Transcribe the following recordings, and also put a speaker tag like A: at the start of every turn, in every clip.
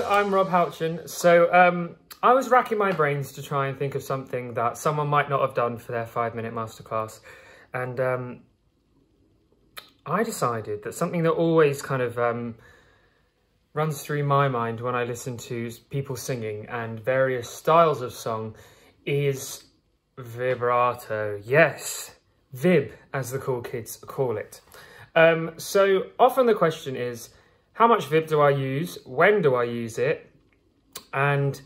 A: I'm Rob Houchen. So I was racking my brains to try and think of something that someone might not have done for their 5-minute masterclass. And I decided that something that always kind of runs through my mind when I listen to people singing and various styles of song is vibrato. Yes, vib, as the cool kids call it. So often the question is, how much vib do I use? When do I use it? And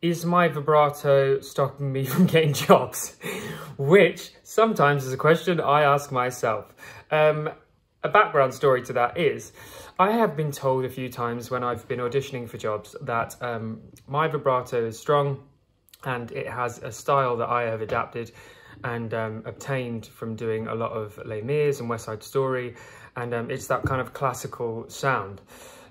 A: is my vibrato stopping me from getting jobs? Which sometimes is a question I ask myself. A background story to that is, I have been told a few times when I've been auditioning for jobs that my vibrato is strong and it has a style that I have adapted and obtained from doing a lot of Les Mis and West Side Story, and it's that kind of classical sound.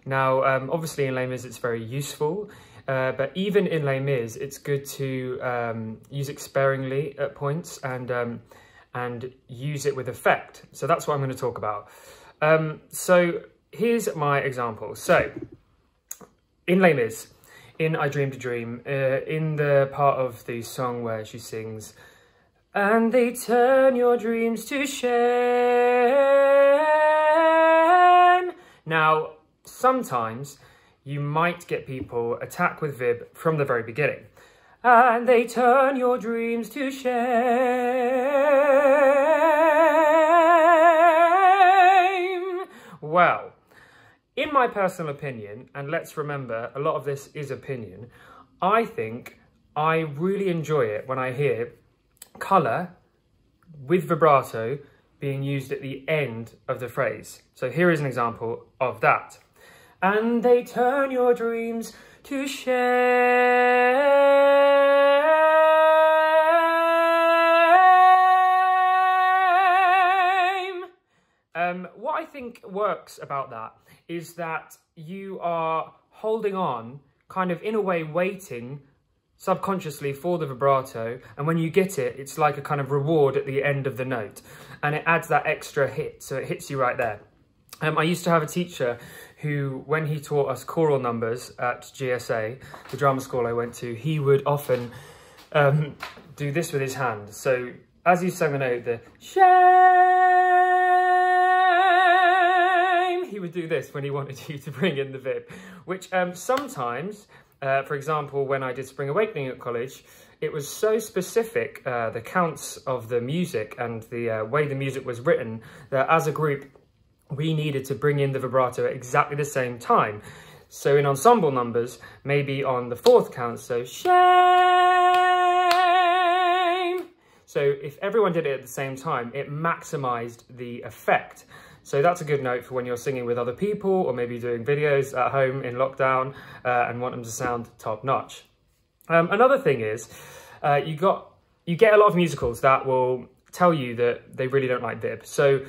A: Now, obviously in Les Mis it's very useful, but even in Les Mis it's good to use it sparingly at points and use it with effect. So that's what I'm going to talk about. So here's my example. So in Les Mis, in I Dreamed a Dream, in the part of the song where she sings, "And they turn your dreams to shame." Now, sometimes you might get people attack with vib from the very beginning. And they turn your dreams to shame. Well, in my personal opinion, and let's remember, a lot of this is opinion, I think I really enjoy it when I hear colour with vibrato being used at the end of the phrase. So here is an example of that. And they turn your dreams to shame. What I think works about that is that you are holding on, kind of in a way waiting subconsciously for the vibrato, and when you get it, it's like a kind of reward at the end of the note, and it adds that extra hit, so it hits you right there. I used to have a teacher who, when he taught us choral numbers at GSA, the drama school I went to, he would often do this with his hand. So as he sang the note, the shame, he would do this when he wanted you to bring in the vib, which sometimes, for example, when I did Spring Awakening at college, it was so specific, the counts of the music and the way the music was written, that as a group, we needed to bring in the vibrato at exactly the same time. So in ensemble numbers, maybe on the 4th count, so shame. So if everyone did it at the same time, it maximized the effect. So that's a good note for when you're singing with other people, or maybe doing videos at home in lockdown and want them to sound top notch. Another thing is, you get a lot of musicals that will tell you that they really don't like vib. So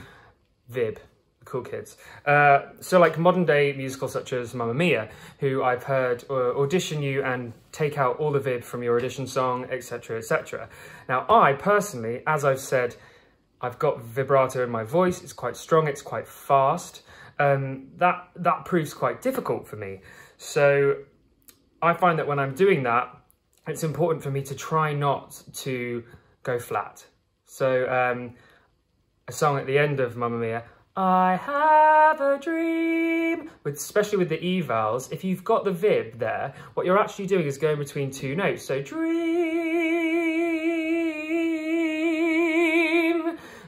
A: vib. Cool kids. So like modern day musicals such as Mamma Mia, who I've heard audition you and take out all the vib from your audition song, etc, etc. Now I personally, as I've said, I've got vibrato in my voice, it's quite strong, it's quite fast. That proves quite difficult for me. So I find that when I'm doing that, it's important for me to try not to go flat. So a song at the end of Mamma Mia, I have a dream, especially with the E vowels, if you've got the vib there, what you're actually doing is going between 2 notes. So dream.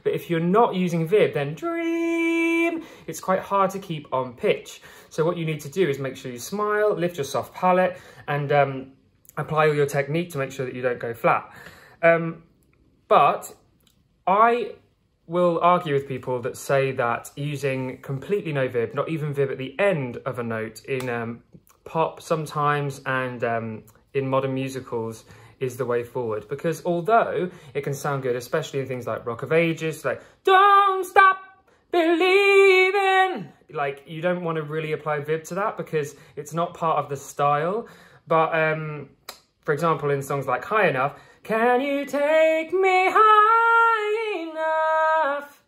A: But if you're not using vib, then dream, it's quite hard to keep on pitch. So what you need to do is make sure you smile, lift your soft palate, and apply all your technique to make sure that you don't go flat. But I will argue with people that say that using completely no vib, not even vib at the end of a note in pop sometimes and in modern musicals is the way forward. Because although it can sound good, especially in things like Rock of Ages, like don't stop believing, like you don't want to really apply vib to that because it's not part of the style. But for example, in songs like High Enough, can you take me high enough?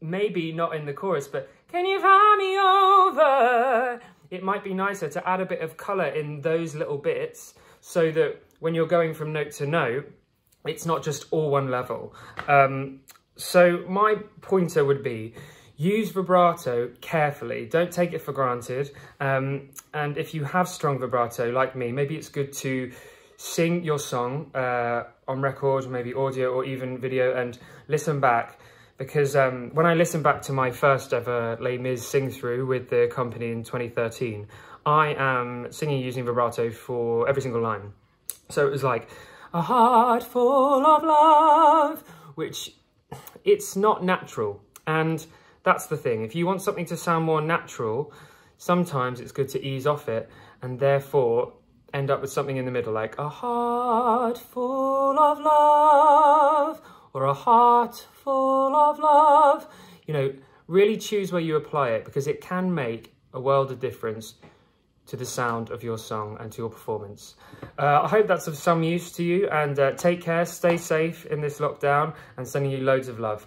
A: Maybe not in the chorus, but can you fly me over? it might be nicer to add a bit of colour in those little bits so that when you're going from note to note, it's not just all one level. So my pointer would be, use vibrato carefully. Don't take it for granted. And if you have strong vibrato, like me, maybe it's good to sing your song on record, maybe audio or even video, and listen back. Because when I listened back to my first ever Les Mis sing through with the company in 2013, I am singing using vibrato for every single line. So it was like, a heart full of love, which it's not natural. And that's the thing. If you want something to sound more natural, sometimes it's good to ease off it and therefore end up with something in the middle, like a heart full of love, or a heart full of love. You know, really choose where you apply it, because it can make a world of difference to the sound of your song and to your performance. I hope that's of some use to you, and take care, stay safe in this lockdown, and sending you loads of love.